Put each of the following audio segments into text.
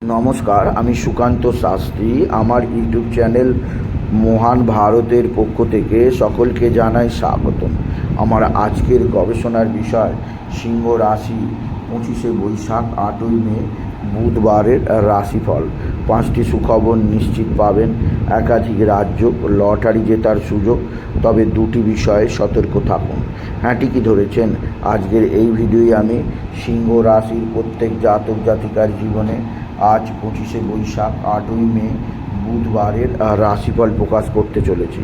নমস্কার, আমি সুকান্ত শাস্ত্রী। আমার ইউটিউব চ্যানেল মহান ভারতের পক্ষ থেকে সকলকে জানাই স্বাগতম। আমার আজকের গবেষণার বিষয় সিংহ রাশি 25শে বৈশাখ 8ই মে বুধবারের রাশিফল। 5টি সুখবর নিশ্চিত পাবেন, একাধিক রাজ্য, লটারি জেতার সুযোগ। তবে 2টি বিষয়ে সতর্ক থাকুন। হ্যাঁ, ঠিকই ধরেছেন। আজকের এই ভিডিওয়ে আমি সিংহ রাশির প্রত্যেক জাতক জাতিকার জীবনে আজ 25শে বৈশাখ 8ই মে বুধবারের রাশিফল প্রকাশ করতে চলেছি।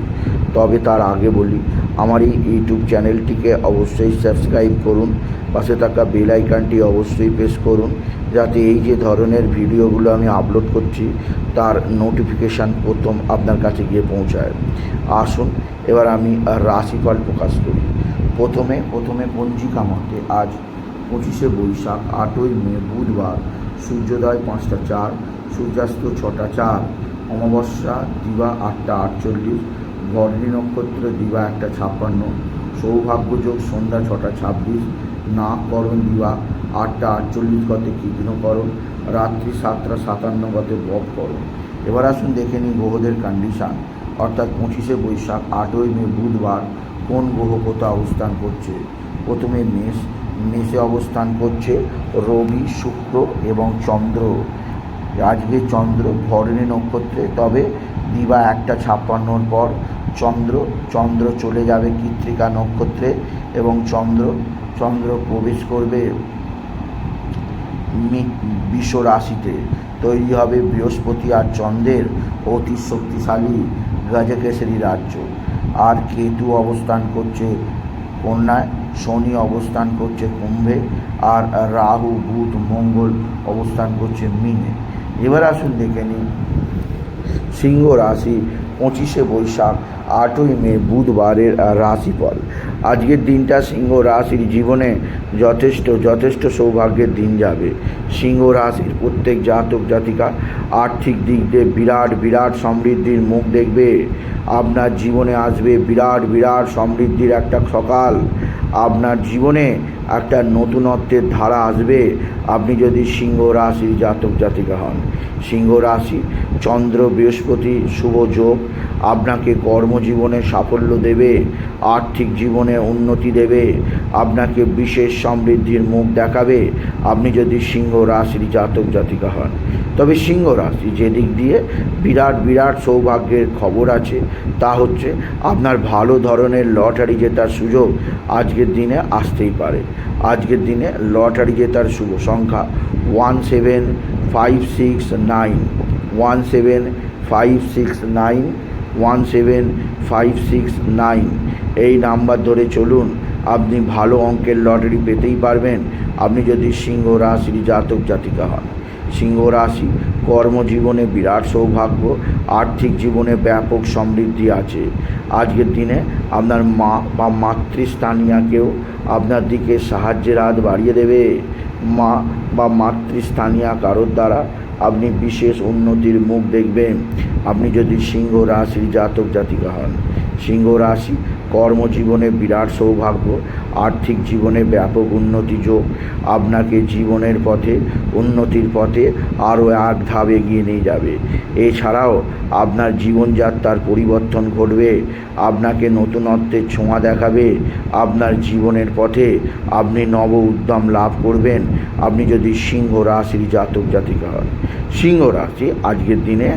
তবে তার আগে বলি, আমার এই ইউটিউব চ্যানেলটিকে অবশ্যই সাবস্ক্রাইব করুন, পাশে থাকা বেল আইকনটি অবশ্যই প্রেস করুন, যাতে এই যে ধরনের ভিডিওগুলো আমি আপলোড করছি তার নোটিফিকেশান প্রথম আপনার কাছে গিয়ে পৌঁছায়। আসুন এবার আমি রাশিফল প্রকাশ করি। প্রথমে পঞ্জিকা মতে আজ 25শে বৈশাখ 8ই মে বুধবার, সূর্যোদয় 5টা 4, সূর্যাস্ত 6টা 4, অমাবস্যা দিবা 8টা 48, ভরণী নক্ষত্র দিবা 1টা 56, সৌভাগ্যযোগ সন্ধ্যা 6টা 26, নাককরণ দিবা 8টা 48 গতে কৃষ্ণকরণ, রাত্রি 7টা 57 গতে ববকরণ। এবার আসুন দেখে নিই গ্রহদের কন্ডিশান, অর্থাৎ 25শে বৈশাখ 8ই মে বুধবার কোন গ্রহ কোথা অবস্থান করছে। প্রথমে মেষে অবস্থান করছে রবি, শুক্র এবং চন্দ্র। আজকে চন্দ্র ভরণী নক্ষত্রে, তবে দিবা 1টা 56-র পর চন্দ্র চলে যাবে কৃত্তিকা নক্ষত্রে এবং চন্দ্র প্রবেশ করবে বৃষ রাশিতে। তৈরি হবে বৃহস্পতি আর চন্দ্রের অতি শক্তিশালী গজকেশরী রাজ্য। আর কেতু অবস্থান করছে কন্যায়, শনি অবস্থান করছে কুম্ভে, আর রাহু, বুধ, মঙ্গল অবস্থান করছে মীনে। এবার আসুন দেখে নিন সিংহ রাশি 25শে বৈশাখ 8ই মে বুধবারের রাশিফল। আজকের দিনটা সিংহ রাশির জীবনে যথেষ্ট সৌভাগ্যের দিন যাবে। সিংহ রাশির প্রত্যেক জাতক জাতিকা আর্থিক দিক দিয়ে বিরাট সমৃদ্ধির মুখ দেখবে। আপনার জীবনে আসবে বিরাট সমৃদ্ধির একটা সকাল। আপনার জীবনে একটা নতুনত্বের ধারা আসবে আপনি যদি সিংহ রাশির জাতক জাতিকা হন। সিংহ রাশি চন্দ্র বৃহস্পতি শুভ যোগ আপনাকে কর্মজীবনে সাফল্য দেবে, আর্থিক জীবনে উন্নতি দেবে, আপনাকে বিশেষ সমৃদ্ধির মুখ দেখাবে আপনি যদি সিংহ রাশির জাতক জাতিকা হন। তবে সিংহ রাশি যে দিক দিয়ে বিরাট সৌভাগ্যের খবর আছে তা হচ্ছে আপনার ভালো ধরনের লটারি জেতার সুযোগ আজকের দিনে আসতেই পারে। আজকের দিনে লটারি জেতার শুভ সংখ্যা 17569, 17569, 17569। এই নাম্বার ধরে চলুন, আপনি ভালো অঙ্কের লটারি পেতেই পারবেন আপনি যদি সিংহ রাশির জাতক জাতিকা হন। সিংহ রাশি কর্মজীবনে বিরাট সৌভাগ্য, আর্থিক জীবনে ব্যাপক সমৃদ্ধি আছে। আজকের দিনে আপনার মা বা মাতৃস্থানীয় কেউ আপনার দিকে সাহায্যের হাত বাড়িয়ে দেবে। মা বা মাতৃস্থানীয় কারোর দ্বারা আপনি বিশেষ উন্নতির মুখ দেখবেন আপনি যদি সিংহ রাশির জাতক জাতিকা হন। সিংহ রাশি কর্মজীবনে বিরাট সৌভাগ্য, আর্থিক জীবনে ব্যাপক উন্নতি যোগ আপনাকে জীবনের পথে উন্নতির পথে আরও এক ধাপ এগিয়ে নিয়ে যাবে। এছাড়াও আপনার জীবনযাত্রার পরিবর্তন ঘটবে, আপনাকে নতুনত্বের ছোঁয়া দেখাবে। আপনার জীবনের পথে আপনি নব উদ্যম লাভ করবেন আপনি যদি সিংহ রাশির জাতক জাতিকা হন। সিংহ রাশি আজকের দিনে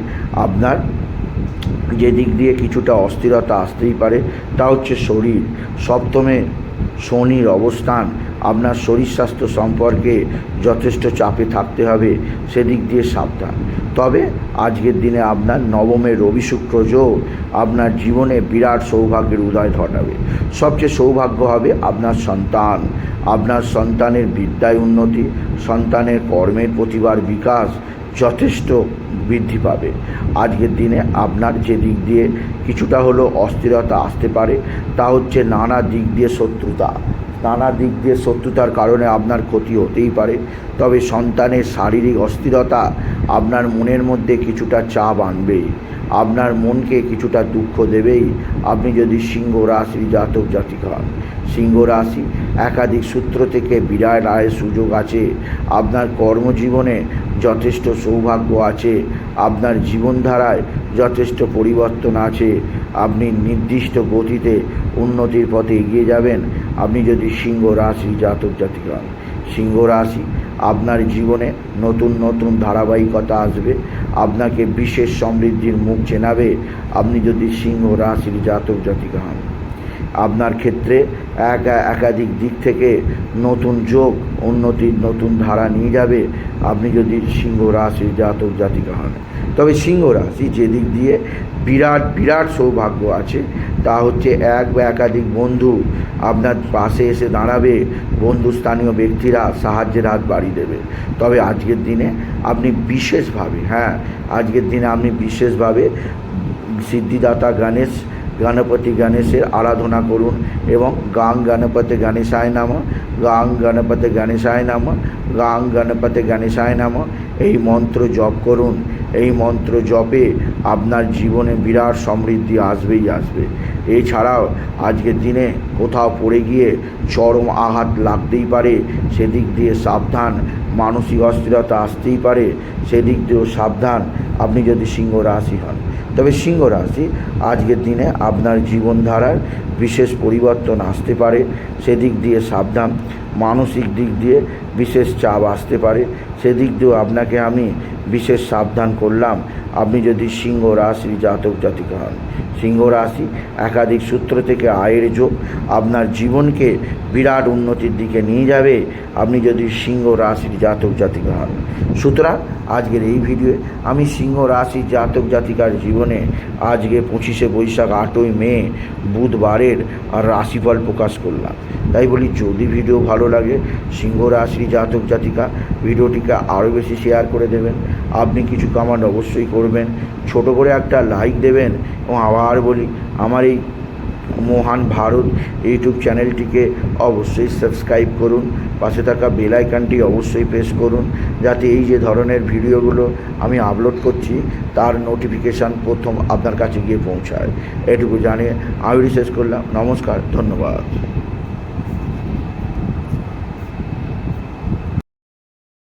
আপনার যে দিক দিয়ে কিছুটা অস্থিরতা আসতেই পারে তা হচ্ছে শরীর। সপ্তমে শনির অবস্থান আপনার শরীর স্বাস্থ্য সম্পর্কে যথেষ্ট চাপে থাকতে হবে, সেদিক দিয়ে সাবধান। তবে আজকের দিনে আপনার নবমে রবি শুক্র যোগ আপনার জীবনে বিরাট সৌভাগ্যের উদয় ঘটাবে। সবচেয়ে সৌভাগ্য হবে আপনার সন্তান। আপনার সন্তানের বিদ্যায় উন্নতি, সন্তানের কর্মের প্রতিভার বিকাশ যথেষ্ট বৃদ্ধি পাবে। আজকের দিনে আপনার যে দিক দিয়ে কিছুটা হলেও অস্থিরতা আসতে পারে তা হচ্ছে নানা দিক দিয়ে শত্রুতার কারণে আপনার ক্ষতি হতেই পারে। তবে সন্তানের শারীরিক অস্থিরতা আপনার মনের মধ্যে কিছুটা চাপ আনবে। আপনার মনকে কিছুটা দুঃখ দেবেই আপনি যদি সিংহ রাশির জাতক জাতিকা হন। সিংহ রাশি একাধিক সূত্র থেকে বিরাট আয়ের সুযোগ আছে। আপনার কর্মজীবনে যথেষ্ট সৌভাগ্য আছে। আপনার জীবনধারায় যথেষ্ট পরিবর্তন আছে। আপনি নির্দিষ্ট গতিতে উন্নতির পথে এগিয়ে যাবেন আপনি যদি সিংহ রাশির জাতক জাতিকা হন। সিংহ রাশি আপনার জীবনে নতুন নতুন ধারাবাহিকতা আসবে, আপনাকে বিশেষ সমৃদ্ধির মুখ চেনাবে আপনি যদি সিংহ রাশির জাতক জাতিকা হন। আপনার ক্ষেত্রে একাধিক দিক থেকে নতুন যোগ উন্নতির নতুন ধারা নিয়ে যাবে আপনি যদি সিংহ রাশির জাতক জাতিকা হন। তবে সিংহ রাশি যেদিক দিয়ে বিরাট বিরাট সৌভাগ্য আছে তা হচ্ছে এক বা একাধিক বন্ধু আপনার পাশে এসে দাঁড়াবে, বন্ধুস্থানীয় ব্যক্তিরা সাহায্যের হাত বাড়িয়ে দেবে। তবে আজকের দিনে আপনি বিশেষভাবে আজকের দিনে আপনি বিশেষভাবে সিদ্ধিদাতা গণপতি গণেশের আরাধনা করুন এবং গাং গণপতি গণেশায় নামঃ, গাং গণপতি গণেশায় নামঃ, গাং গণপতি গণেশায় নামঃ এই মন্ত্র জপ করুন। এই মন্ত্র জপে আপনার জীবনে বিরাট সমৃদ্ধি আসবেই আসবে। এছাড়াও আজকের দিনে কোথাও পড়ে গিয়ে চরম আঘাত লাগতেই পারে, সেদিক দিয়ে সাবধান। মানসিক অস্থিরতা আসতেই পারে, সেদিক দিয়েও সাবধান আপনি যদি সিংহ রাশি হন। তবে সিংহ রাশি আজকের দিনে আপনার জীবনধারার বিশেষ পরিবর্তন আসতে পারে, সেদিক দিয়ে সাবধান। মানসিক দিক দিয়ে বিশেষ চাপ আসতে পারে, সেদিক দিয়েও আপনাকে আমি বিশেষ সাবধান করলাম আপনি যদি সিংহ রাশির জাতক জাতিকা হন। সিংহ রাশি একাধিক সূত্র থেকে আয়ের যোগ আপনার জীবনকে বিরাট উন্নতির দিকে নিয়ে যাবে আপনি যদি সিংহ রাশির জাতক জাতিকা হন। সুতরাং আজকের এই ভিডিওয়ে আমি সিংহ রাশির জাতক জাতিকার জীবনে আজকে 25শে বৈশাখ 8ই মে বুধবারের রাশিফল প্রকাশ করলাম। তাই বলি যদি ভিডিও ভালো লাগে সিংহ রাশির জাতক জাতিকা ভিডিওটিকে আরও বেশি শেয়ার করে দেবেন। আপনি কিছু কমেন্ট অবশ্যই করবেন, ছোট করে একটা লাইক দেবেন এবং আবার বলি আমার এই মহান ভারত ইউটিউব চ্যানেলটিকে অবশ্যই সাবস্ক্রাইব করুন, পাশে থাকা বেল আইকনটি অবশ্যই প্রেস করুন যাতে এই যে ধরনের ভিডিওগুলো আমি আপলোড করছি তার নোটিফিকেশান প্রথম আপনার কাছে গিয়ে পৌঁছায়। এটুকু জানিয়ে আমি শেষ করলাম। নমস্কার, ধন্যবাদ।